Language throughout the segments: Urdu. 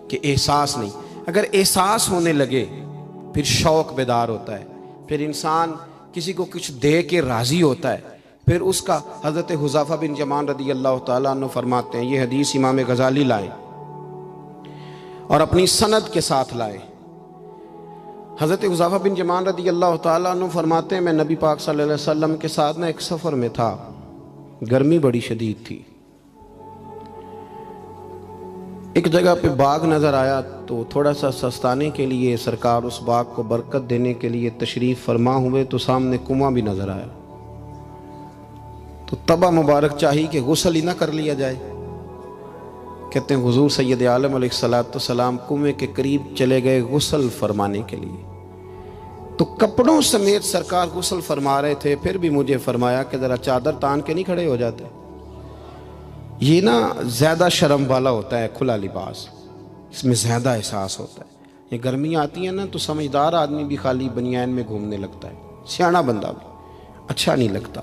کہ احساس نہیں. اگر احساس ہونے لگے پھر شوق بیدار ہوتا ہے, پھر انسان کسی کو کچھ دے کے راضی ہوتا ہے. پھر اس کا حضرت حذیفہ بن یمان رضی اللہ تعالیٰ عنہ فرماتے ہیں, یہ حدیث امام غزالی لائیں اور اپنی سند کے ساتھ لائیں. حضرت حذیفہ بن یمان رضی اللہ تعالیٰ عنہ فرماتے ہیں, میں نبی پاک صلی اللہ علیہ وسلم کے ساتھ ایک سفر میں تھا, گرمی بڑی شدید تھی. ایک جگہ پہ باغ نظر آیا تو تھوڑا سا سستانے کے لیے سرکار اس باغ کو برکت دینے کے لیے تشریف فرما ہوئے تو سامنے کنواں بھی نظر آیا. تو تبا مبارک چاہی کہ غسل ہی نہ کر لیا جائے. کہتے ہیں حضور سید عالم علیہ السلام کنویں کے قریب چلے گئے غسل فرمانے کے لیے, تو کپڑوں سمیت سرکار غسل فرما رہے تھے. پھر بھی مجھے فرمایا کہ ذرا چادر تان کے نہیں کھڑے ہو جاتے. یہ نا زیادہ شرم والا ہوتا ہے کھلا لباس, اس میں زیادہ احساس ہوتا ہے. یہ گرمیاں آتی ہیں نا تو سمجھدار آدمی بھی خالی بنیان میں گھومنے لگتا ہے, سیاںا بندہ بھی اچھا نہیں لگتا,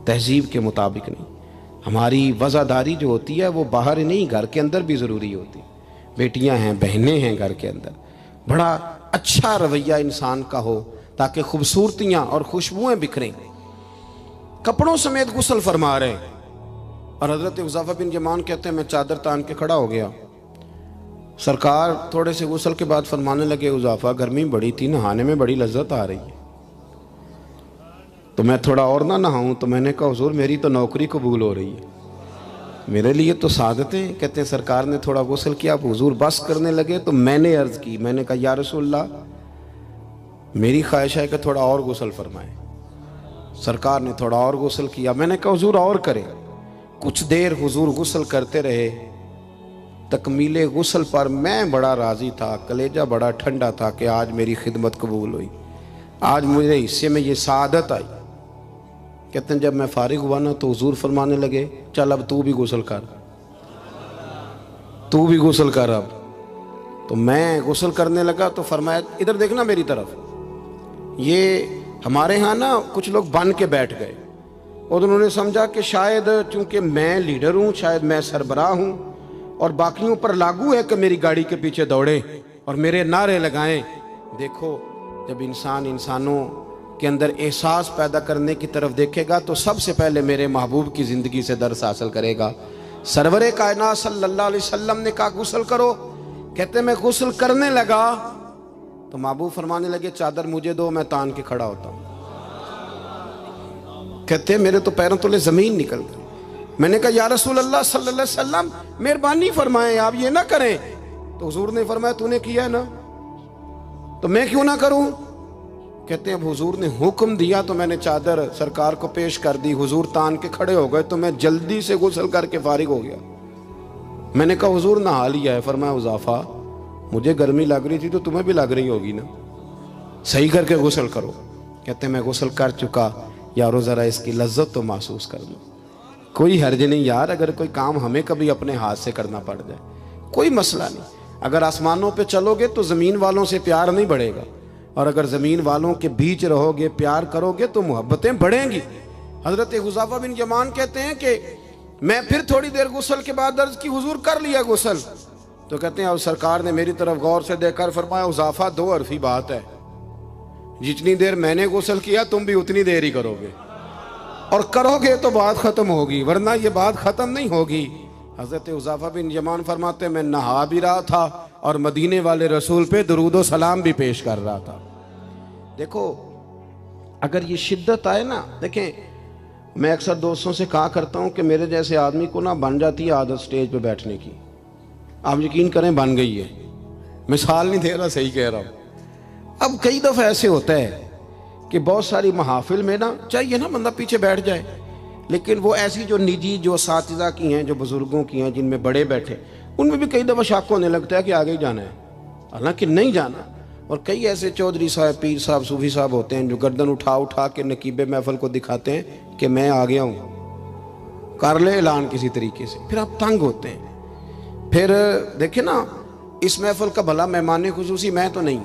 تہذیب کے مطابق نہیں. ہماری وزاداری جو ہوتی ہے وہ باہر نہیں گھر کے اندر بھی ضروری ہوتی. بیٹیاں ہیں, بہنیں ہیں گھر کے اندر, بڑا اچھا رویہ انسان کا ہو تاکہ خوبصورتیاں اور خوشبوئیں بکھریں. کپڑوں سمیت غسل فرما رہے ہیں اور حضرت حذیفہ بن یمان کہتے ہیں میں چادر تان کے کھڑا ہو گیا. سرکار تھوڑے سے غسل کے بعد فرمانے لگے, حذیفہ گرمی بڑی تھی, نہانے میں بڑی لذت آ رہی ہے, تو میں تھوڑا اور نہ نہاؤں. تو میں نے کہا حضور میری تو نوکری قبول ہو رہی ہے, میرے لیے تو سعادتیں. کہتے ہیں سرکار نے تھوڑا غسل کیا, اب حضور بس کرنے لگے تو میں نے عرض کی, میں نے کہا یا رسول اللہ میری خواہش ہے کہ تھوڑا اور غسل فرمائیں. سرکار نے تھوڑا اور غسل کیا. میں نے کہا حضور اور کریں. کچھ دیر حضور غسل کرتے رہے. تکمیل غسل پر میں بڑا راضی تھا, کلیجہ بڑا ٹھنڈا تھا کہ آج میری خدمت قبول ہوئی, آج مجھے حصے میں یہ سعادت آئی. کہتے ہیں جب میں فارغ ہوا نا تو حضور فرمانے لگے چل اب تو بھی غسل کر, تو بھی غسل کر اب. تو میں غسل کرنے لگا تو فرمایا ادھر دیکھنا میری طرف. یہ ہمارے ہاں نا کچھ لوگ بن کے بیٹھ گئے اور انہوں نے سمجھا کہ شاید چونکہ میں لیڈر ہوں, شاید میں سربراہ ہوں اور باقیوں پر لاگو ہے کہ میری گاڑی کے پیچھے دوڑیں اور میرے نعرے لگائیں. دیکھو جب انسان انسانوں کے اندر احساس پیدا کرنے کی طرف دیکھے گا تو سب سے پہلے میرے محبوب کی زندگی سے درس حاصل کرے گا. سرور کائنات صلی اللہ علیہ وسلم نے کہا غسل کرو. کہتے میں غسل کرنے لگا تو محبوب فرمانے لگے چادر مجھے دو, میں تان کے کھڑا ہوتا ہوں. کہتے میرے تو پیروں تلے زمین نکل گئی. میں نے کہا یا رسول اللہ صلی اللہ علیہ وسلم مہربانی فرمائیں آپ یہ نہ کریں. تو حضور نے فرمایا تو نے کیا ہے نا تو میں کیوں نہ کروں. کہتے ہیں اب حضور نے حکم دیا تو میں نے چادر سرکار کو پیش کر دی. حضور تان کے کھڑے ہو گئے تو میں جلدی سے غسل کر کے فارغ ہو گیا. میں نے کہا حضور نہا لیا ہے. فرمایا حذیفہ مجھے گرمی لگ رہی تھی تو تمہیں بھی لگ رہی ہوگی نا, صحیح کر کے غسل کرو. کہتے میں غسل کر چکا, یارو ذرا اس کی لذت تو محسوس کر لو. کوئی حرج نہیں یار, اگر کوئی کام ہمیں کبھی اپنے ہاتھ سے کرنا پڑ جائے کوئی مسئلہ نہیں. اگر آسمانوں پہ چلو گے تو زمین والوں سے پیار نہیں بڑھے گا, اور اگر زمین والوں کے بیچ رہو گے پیار کرو گے تو محبتیں بڑھیں گی. حضرت حذیفہ بن یمان کہتے ہیں کہ میں پھر تھوڑی دیر غسل کے بعد عرض کی حضور کر لیا غسل. تو کہتے ہیں اب سرکار نے میری طرف غور سے دیکھ کر فرمایا حذیفہ دو حرفی بات ہے, جتنی دیر میں نے غسل کیا تم بھی اتنی دیر ہی کرو گے, اور کرو گے تو بات ختم ہوگی ورنہ یہ بات ختم نہیں ہوگی. حضرت حذیفہ بن یمان فرماتے میں نہا بھی رہا تھا اور مدینے والے رسول پہ درود و سلام بھی پیش کر رہا تھا. دیکھو اگر یہ شدت آئے نا, دیکھیں میں اکثر دوستوں سے کہا کرتا ہوں کہ میرے جیسے آدمی کو نا بن جاتی ہے عادت سٹیج پہ بیٹھنے کی. آپ یقین کریں بن گئی ہے, مثال نہیں دے رہا, صحیح کہہ رہا ہوں. اب کئی دفعہ ایسے ہوتا ہے کہ بہت ساری محافل میں نا چاہیے نا بندہ پیچھے بیٹھ جائے, لیکن وہ ایسی جو نجی جو اساتذہ کی ہیں, جو بزرگوں کی ہیں, جن میں بڑے بیٹھے, ان میں بھی کئی دفعہ شک ہونے لگتا ہے کہ آگے ہی جانا ہے, حالانکہ نہیں جانا. اور کئی ایسے چودھری صاحب, پیر صاحب, صوفی صاحب ہوتے ہیں جو گردن اٹھا اٹھا کے نقیب محفل کو دکھاتے ہیں کہ میں آ گیا ہوں, کر لے اعلان کسی طریقے سے. پھر آپ تنگ ہوتے ہیں. پھر دیکھیں نا اس محفل کا بھلا مہمان خصوصی میں تو نہیں,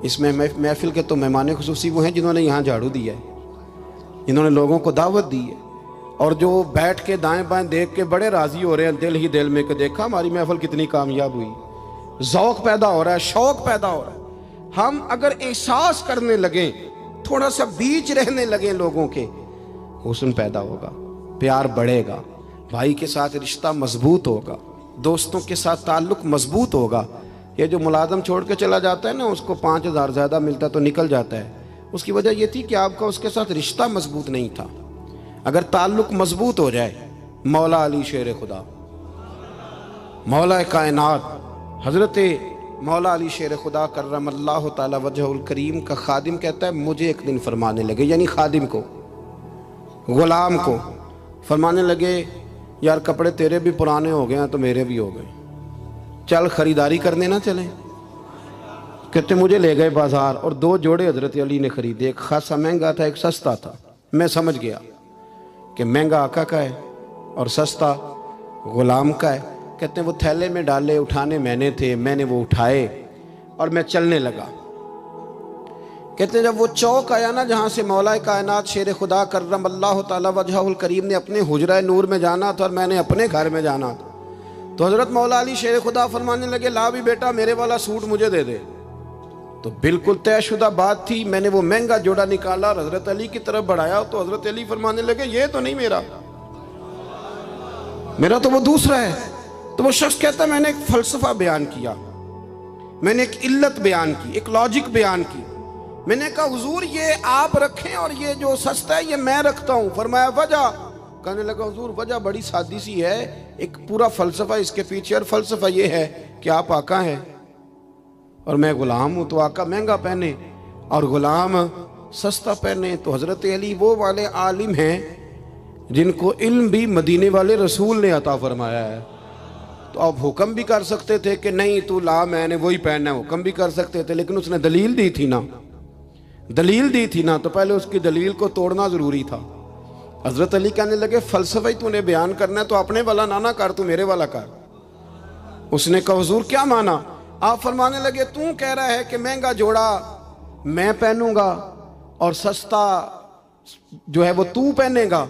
اس میں محفل کے تو مہمان خصوصی وہ ہیں جنہوں نے یہاں جھاڑو دیا ہے, جنہوں نے لوگوں کو دعوت دی ہے, اور جو بیٹھ کے دائیں بائیں دیکھ کے بڑے راضی ہو رہے ہیں دل ہی دل میں کہ دیکھا ہماری محفل کتنی کامیاب ہوئی. ذوق پیدا ہو رہا ہے، شوق پیدا ہو رہا ہے۔ ہم اگر احساس کرنے لگیں، تھوڑا سا بیچ رہنے لگیں لوگوں کے، حسن پیدا ہوگا، پیار بڑھے گا، بھائی کے ساتھ رشتہ مضبوط ہوگا، دوستوں کے ساتھ تعلق مضبوط ہوگا۔ یہ جو ملازم چھوڑ کے چلا جاتا ہے نا، اس کو 5,000 زیادہ ملتا ہے تو نکل جاتا ہے، اس کی وجہ یہ تھی کہ آپ کا اس کے ساتھ رشتہ مضبوط نہیں تھا۔ اگر تعلق مضبوط ہو جائے، مولا علی شیر خدا، مولا کائنات حضرت مولا علی شیر خدا کرم اللہ تعالی وجہ الکریم کا خادم کہتا ہے مجھے ایک دن فرمانے لگے، یعنی خادم کو، غلام کو فرمانے لگے، یار کپڑے تیرے بھی پرانے ہو گئے ہیں تو میرے بھی ہو گئے، چل خریداری کرنے نہ چلیں۔ کہتے مجھے لے گئے بازار اور 2 جوڑے حضرت علی نے خریدے، ایک خاصا مہنگا تھا، ایک سستا تھا۔ میں سمجھ گیا کہ مہنگا آقا کا ہے اور سستا غلام کا ہے۔ کہتے ہیں وہ تھیلے میں ڈالے، اٹھانے میں نے وہ اٹھائے اور میں چلنے لگا۔ کہتے ہیں جب وہ چوک آیا نا جہاں سے مولا کائنات شیر خدا کرم اللہ تعالی وجہ الکریم نے اپنے حجرہ نور میں جانا تھا اور میں نے اپنے گھر میں جانا تھا، تو حضرت مولا علی شیر خدا فرمانے لگے لا بھی بیٹا میرے والا سوٹ مجھے دے دے۔ تو بالکل طے شدہ بات تھی، میں نے وہ مہنگا جوڑا نکالا اور حضرت علی کی طرف بڑھایا، تو حضرت علی فرمانے لگے یہ تو نہیں میرا تو وہ دوسرا ہے۔ تو وہ شخص کہتا ہے میں نے ایک فلسفہ بیان کیا، میں نے ایک علت بیان کی، ایک لاجک بیان کی۔ میں نے کہا حضور یہ آپ رکھیں اور یہ جو سستا ہے یہ میں رکھتا ہوں۔ فرمایا وجہ؟ کہنے لگا حضور وجہ بڑی سادی سی ہے، ایک پورا فلسفہ اس کے پیچھے، اور فلسفہ یہ ہے کہ آپ آقا ہیں اور میں غلام ہوں، تو آقا مہنگا پہنے اور غلام سستا پہنے۔ تو حضرت علی وہ والے عالم ہیں جن کو علم بھی مدینے والے رسول نے عطا فرمایا ہے، تو آپ حکم بھی کر سکتے تھے کہ نہیں تو لا میں نے وہی پہننا ہے، حکم بھی کر سکتے تھے، لیکن اس نے دلیل دی تھی نا، تو پہلے اس کی دلیل کو توڑنا ضروری تھا۔ حضرت علی کہنے لگے فلسفہ ہی تو نے بیان کرنا ہے تو اپنے والا نہ کر، تو میرے والا کر۔ اس نے کہا حضور کیا مانا؟ آپ فرمانے لگے تو کہہ رہا ہے کہ مہنگا جوڑا میں پہنوں گا اور سستا جو ہے وہ تو پہنے گا۔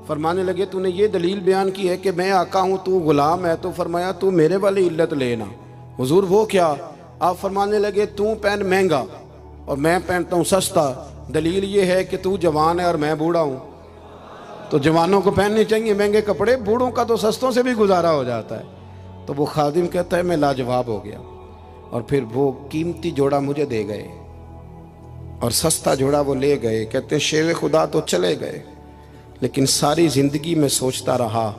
فرمانے لگے تو نے یہ دلیل بیان کی ہے کہ میں آقا ہوں تو غلام ہے، تو فرمایا تو میرے والی علت لینا۔ حضور وہ کیا؟ آپ فرمانے لگے تو پہن مہنگا اور میں پہنتا ہوں سستا، دلیل یہ ہے کہ تو جوان ہے اور میں بوڑھا ہوں، تو جوانوں کو پہننے چاہیے مہنگے کپڑے، بوڑھوں کا تو سستوں سے بھی گزارا ہو جاتا ہے۔ تو وہ خادم کہتا ہے میں لاجواب ہو گیا، اور پھر وہ قیمتی جوڑا مجھے دے گئے اور سستا جوڑا وہ لے گئے۔ کہتے ہیں شیر خدا تو چلے گئے، لیکن ساری زندگی میں سوچتا رہا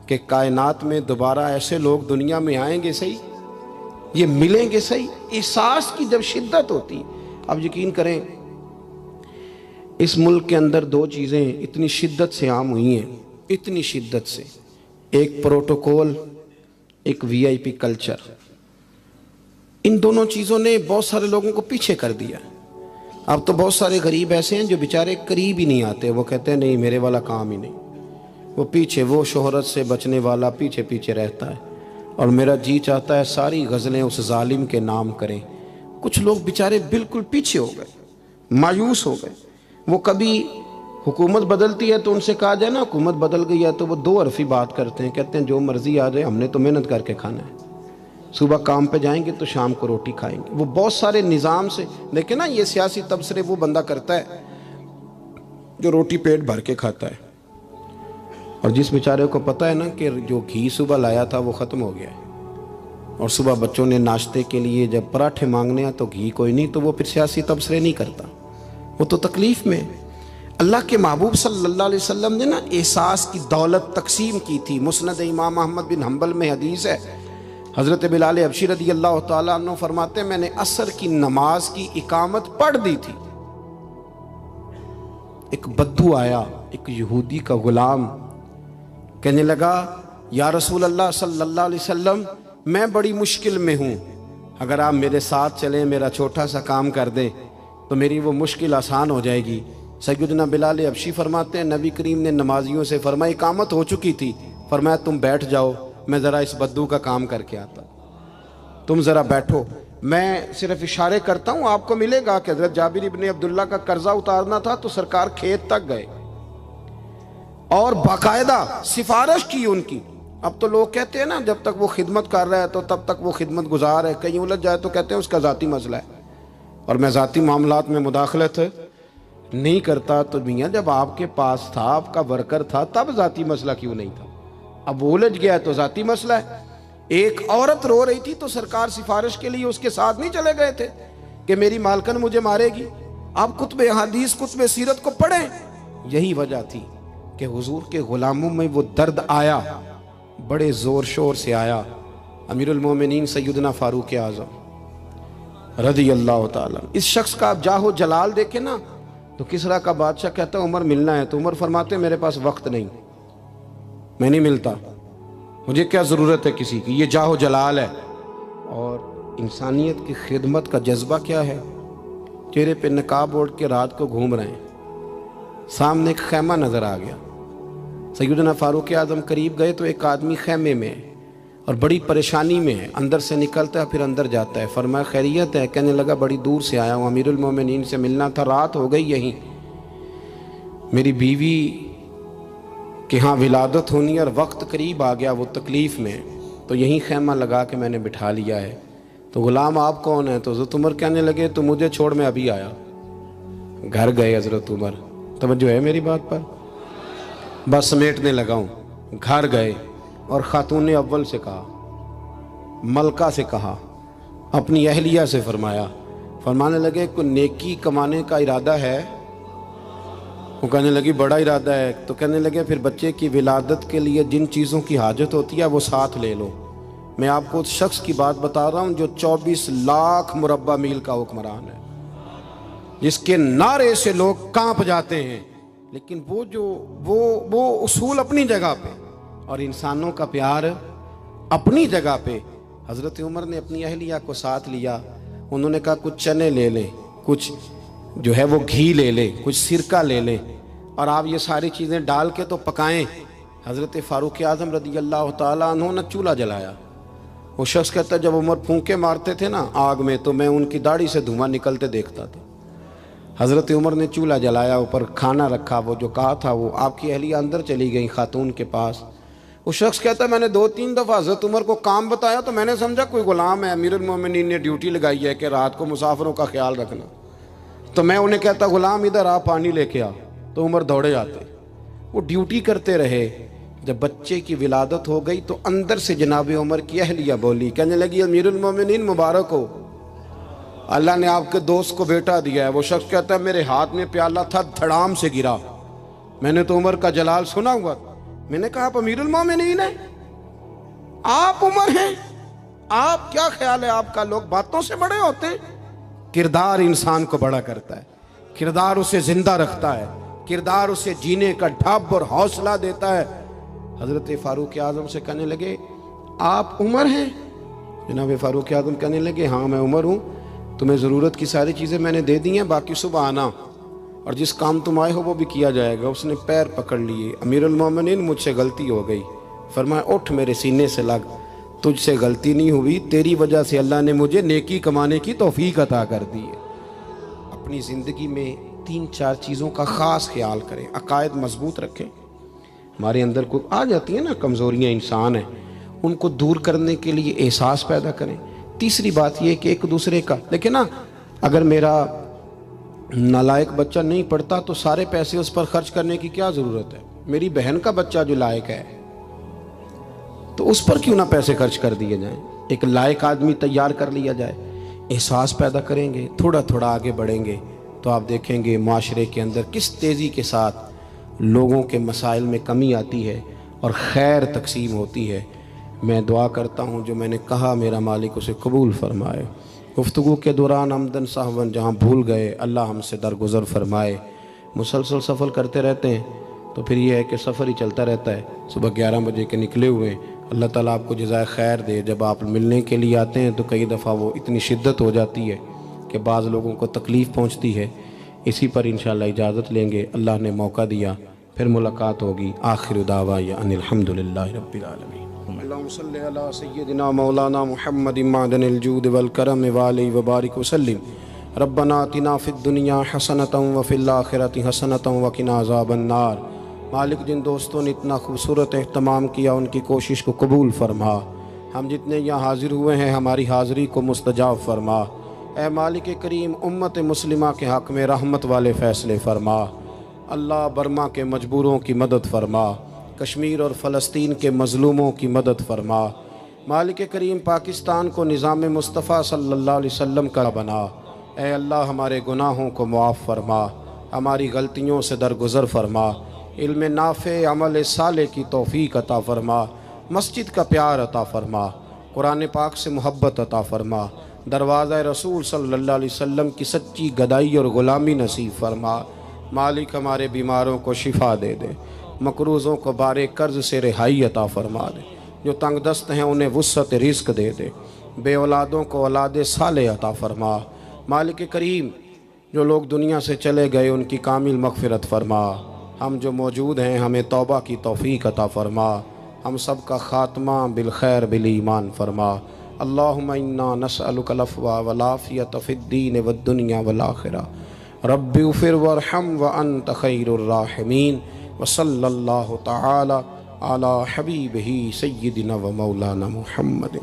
کہ کائنات میں دوبارہ ایسے لوگ دنیا میں آئیں گے صحیح، یہ ملیں گے صحیح۔ احساس کی جب شدت ہوتی، اب یقین کریں اس ملک کے اندر 2 چیزیں اتنی شدت سے عام ہوئی ہیں، اتنی شدت سے، ایک پروٹوکول، ایک VIP کلچر۔ ان دونوں چیزوں نے بہت سارے لوگوں کو پیچھے کر دیا۔ اب تو بہت سارے غریب ایسے ہیں جو بیچارے قریب ہی نہیں آتے، وہ کہتے ہیں نہیں میرے والا کام ہی نہیں، وہ پیچھے، وہ شہرت سے بچنے والا پیچھے رہتا ہے، اور میرا جی چاہتا ہے ساری غزلیں اس ظالم کے نام کریں۔ کچھ لوگ بیچارے بالکل پیچھے ہو گئے، مایوس ہو گئے۔ وہ کبھی حکومت بدلتی ہے تو ان سے کہا جائے نا حکومت بدل گئی ہے، تو وہ 2 حرفی بات کرتے ہیں، کہتے ہیں جو مرضی آ جائے ہم نے تو محنت کر کے کھانا ہے، صبح کام پہ جائیں گے تو شام کو روٹی کھائیں گے۔ وہ بہت سارے نظام سے دیکھیں نا، یہ سیاسی تبصرے وہ بندہ کرتا ہے جو روٹی پیٹ بھر کے کھاتا ہے، اور جس بیچارے کو پتہ ہے نا کہ جو گھی صبح لایا تھا وہ ختم ہو گیا ہے، اور صبح بچوں نے ناشتے کے لیے جب پراٹھے مانگنے ہیں تو گھی کوئی نہیں، تو وہ پھر سیاسی تبصرے نہیں کرتا، وہ تو تکلیف میں۔ اللہ کے محبوب صلی اللہ علیہ وسلم نے نا احساس کی دولت تقسیم کی تھی۔ مسند امام احمد بن حنبل میں حدیث ہے، حضرت بلال حبشی رضی اللہ تعالیٰ عنہ فرماتے ہیں میں نے عصر کی نماز کی اقامت پڑھ دی تھی، ایک بدو آیا، ایک یہودی کا غلام، کہنے لگا یا رسول اللہ صلی اللہ علیہ وسلم میں بڑی مشکل میں ہوں، اگر آپ میرے ساتھ چلیں، میرا چھوٹا سا کام کر دیں تو میری وہ مشکل آسان ہو جائے گی۔ سیدنا بلال حبشی فرماتے ہیں نبی کریم نے نمازیوں سے فرمایا اقامت ہو چکی تھی، فرمایا تم بیٹھ جاؤ، میں ذرا اس بدو کا کام کر کے آتا، تم ذرا بیٹھو، میں صرف اشارے کرتا ہوں۔ آپ کو ملے گا کہ حضرت جابر ابن عبداللہ کا قرضہ اتارنا تھا تو سرکار کھیت تک گئے اور باقاعدہ سفارش کی ان کی، اب تو لوگ کہتے ہیں نا جب تک وہ خدمت کر رہا ہے تو تب تک وہ خدمت گزار ہے، کہیں الجھ جائے تو کہتے ہیں اس کا ذاتی مسئلہ ہے، اور میں ذاتی معاملات میں مداخلت نہیں کرتا۔ تو میاں جب آپ کے پاس تھا، آپ کا ورکر تھا، تب ذاتی مسئلہ کیوں نہیں تھا؟ اب وہ الجھ گیا ہے تو ذاتی مسئلہ ہے۔ ایک عورت رو رہی تھی تو سرکار سفارش کے لیے اس کے ساتھ نہیں چلے گئے تھے کہ میری مالکن مجھے مارے گی؟ آپ کتب حدیث کتب سیرت کو پڑھیں، یہی وجہ تھی کہ حضور کے غلاموں میں وہ درد آیا، بڑے زور شور سے آیا۔ امیر المومنین سیدنا فاروق اعظم رضی اللہ تعالیٰ، اس شخص کا آپ جاہ و جلال دیکھیں نا تو کسریٰ کا بادشاہ کہتا ہے عمر ملنا ہے، تو عمر فرماتے میرے پاس وقت نہیں، میں نہیں ملتا، مجھے کیا ضرورت ہے کسی کی، یہ جاہ و جلال ہے۔ اور انسانیت کی خدمت کا جذبہ کیا ہے؟ چہرے پہ نقاب اوڑھ کے رات کو گھوم رہے ہیں، سامنے ایک خیمہ نظر آ گیا، سیدنا فاروق اعظم قریب گئے تو ایک آدمی خیمے میں ہے اور بڑی پریشانی میں ہے، اندر سے نکلتا ہے پھر اندر جاتا ہے۔ فرمایا خیریت ہے؟ کہنے لگا بڑی دور سے آیا ہوں، امیر المومنین سے ملنا تھا، رات ہو گئی، یہیں میری بیوی کہ ہاں ولادت ہونی اور وقت قریب آ گیا، وہ تکلیف میں، تو یہیں خیمہ لگا کے میں نے بٹھا لیا ہے۔ تو غلام آپ کون ہیں؟ تو حضرت عمر کہنے لگے تو مجھے چھوڑ میں ابھی آیا۔ گھر گئے حضرت عمر، توجہ ہے میری بات پر؟ بس سمیٹنے لگا ہوں۔ گھر گئے اور خاتون اول سے کہا، ملکہ سے کہا، اپنی اہلیہ سے فرمایا، فرمانے لگے کوئی نیکی کمانے کا ارادہ ہے؟ وہ کہنے لگی بڑا ارادہ ہے۔ تو کہنے لگے پھر بچے کی ولادت کے لیے جن چیزوں کی حاجت ہوتی ہے وہ ساتھ لے لو۔ میں آپ کو اس شخص کی بات بتا رہا ہوں جو 24 لاکھ مربع میل کا حکمران ہے، جس کے نعرے سے لوگ کانپ جاتے ہیں، لیکن وہ اصول اپنی جگہ پہ اور انسانوں کا پیار اپنی جگہ پہ۔ حضرت عمر نے اپنی اہلیہ کو ساتھ لیا، انہوں نے کہا کچھ چنے لے لیں، کچھ جو ہے وہ گھی لے لیں، کچھ سرکہ لے لیں، اور آپ یہ ساری چیزیں ڈال کے تو پکائیں۔ حضرت فاروق اعظم رضی اللہ تعالیٰ عنہ نے چولہا جلایا۔ وہ شخص کہتا ہے جب عمر پھونکے مارتے تھے نا آگ میں تو میں ان کی داڑھی سے دھواں نکلتے دیکھتا تھا۔ حضرت عمر نے چولہا جلایا، اوپر کھانا رکھا، وہ جو کہا تھا وہ آپ کی اہلیہ اندر چلی گئی خاتون کے پاس۔ وہ شخص کہتا ہے میں نے 2-3 دفعہ حضرت عمر کو کام بتایا تو میں نے سمجھا کوئی غلام ہے، امیر المومنین نے ڈیوٹی لگائی ہے کہ رات کو مسافروں کا خیال رکھنا، تو میں انہیں کہتا غلام ادھر آ پانی لے کے آ، تو عمر دوڑے آتے، وہ ڈیوٹی کرتے رہے۔ جب بچے کی ولادت ہو گئی تو اندر سے جناب عمر کی اہلیہ بولی، کہنے لگی امیر المومنین مبارک ہو، اللہ نے آپ کے دوست کو بیٹا دیا ہے۔ وہ شخص کہتا ہے میرے ہاتھ میں پیالہ تھا، دھڑام سے گرا، میں نے تو عمر کا جلال سنا ہوا، میں نے کہا آپ امیر المومنین ہیں، آپ عمر ہیں، آپ کیا خیال ہے آپ کا؟ لوگ باتوں سے بڑے ہوتے ہیں، کردار انسان کو بڑا کرتا ہے، کردار اسے زندہ رکھتا ہے، کردار اسے جینے کا ڈھب اور حوصلہ دیتا ہے۔ حضرت فاروق اعظم سے کہنے لگے آپ عمر ہیں؟ جناب فاروق اعظم کہنے لگے ہاں میں عمر ہوں، تمہیں ضرورت کی ساری چیزیں میں نے دے دی ہیں، باقی صبح آنا اور جس کام تم آئے ہو وہ بھی کیا جائے گا۔ اس نے پیر پکڑ لیے، امیر المومنین مجھ سے غلطی ہو گئی۔ فرمایا اٹھ میرے سینے سے لگ، تجھ سے غلطی نہیں ہوئی، تیری وجہ سے اللہ نے مجھے نیکی کمانے کی توفیق عطا کر دی ہے۔ اپنی زندگی میں 3-4 چیزوں کا خاص خیال کریں، عقائد مضبوط رکھیں۔ ہمارے اندر کوئی آ جاتی ہیں نا کمزوریاں، انسان ہیں، ان کو دور کرنے کے لیے احساس پیدا کریں۔ تیسری بات یہ کہ ایک دوسرے کا دیکھیں نا، اگر میرا نالائق بچہ نہیں پڑھتا تو سارے پیسے اس پر خرچ کرنے کی کیا ضرورت ہے؟ میری بہن کا بچہ جو لائق ہے تو اس پر کیوں نہ پیسے خرچ کر دیے جائیں، ایک لائق آدمی تیار کر لیا جائے۔ احساس پیدا کریں گے، تھوڑا تھوڑا آگے بڑھیں گے تو آپ دیکھیں گے معاشرے کے اندر کس تیزی کے ساتھ لوگوں کے مسائل میں کمی آتی ہے اور خیر تقسیم ہوتی ہے۔ میں دعا کرتا ہوں جو میں نے کہا میرا مالک اسے قبول فرمائے۔ گفتگو کے دوران عمدن سہون جہاں بھول گئے اللہ ہم سے درگزر فرمائے۔ مسلسل سفر کرتے رہتے ہیں تو پھر یہ ہے کہ سفر ہی چلتا رہتا ہے۔ صبح 11 بجے کے نکلے ہوئے ہیں، اللہ تعالیٰ آپ کو جزائے خیر دے۔ جب آپ ملنے کے لیے آتے ہیں تو کئی دفعہ وہ اتنی شدت ہو جاتی ہے کہ بعض لوگوں کو تکلیف پہنچتی ہے۔ اسی پر انشاءاللہ اجازت لیں گے، اللہ نے موقع دیا پھر ملاقات ہوگی۔ آخر دعوانا ان الحمدللہ رب العالمین۔ اللہم صلی علی سیدنا مولانا محمد معدن الجود والکرم وآلہ وبارک وسلم۔ ربنا آتنا فی الدنیا حسنۃ وفی الآخرۃ حسنۃ وقنا عذاب النار۔ مالک جن دوستوں نے اتنا خوبصورت اہتمام کیا ان کی کوشش کو قبول فرما، ہم جتنے یہاں حاضر ہوئے ہیں ہماری حاضری کو مستجاب فرما۔ اے مالک کریم امت مسلمہ کے حق میں رحمت والے فیصلے فرما۔ اللہ برما کے مجبوروں کی مدد فرما، کشمیر اور فلسطین کے مظلوموں کی مدد فرما۔ مالک کریم پاکستان کو نظام مصطفیٰ صلی اللہ علیہ وسلم کا بنا۔ اے اللہ ہمارے گناہوں کو معاف فرما، ہماری غلطیوں سے درگزر فرما، علم نافع عمل صالح کی توفیق عطا فرما، مسجد کا پیار عطا فرما، قرآن پاک سے محبت عطا فرما، دروازہ رسول صلی اللہ علیہ وسلم کی سچی گدائی اور غلامی نصیب فرما۔ مالک ہمارے بیماروں کو شفا دے دے، مقروضوں کو بارے قرض سے رہائی عطا فرما دے، جو تنگ دست ہیں انہیں وسعت رزق دے دے، بے اولادوں کو اولاد صالح عطا فرما۔ مالک کریم جو لوگ دنیا سے چلے گئے ان کی کامل مغفرت فرما، ہم جو موجود ہیں ہمیں توبہ کی توفیق عطا فرما، ہم سب کا خاتمہ بالخیر بالایمان فرما۔ اللہم انا نسألک العفو والعافیۃ فی الدین والدنیا والآخرہ، رب اغفر وارحم وانت خیر الراحمین، وصلی اللہ تعالی علی حبیبہ سیدنا و مولانا محمد۔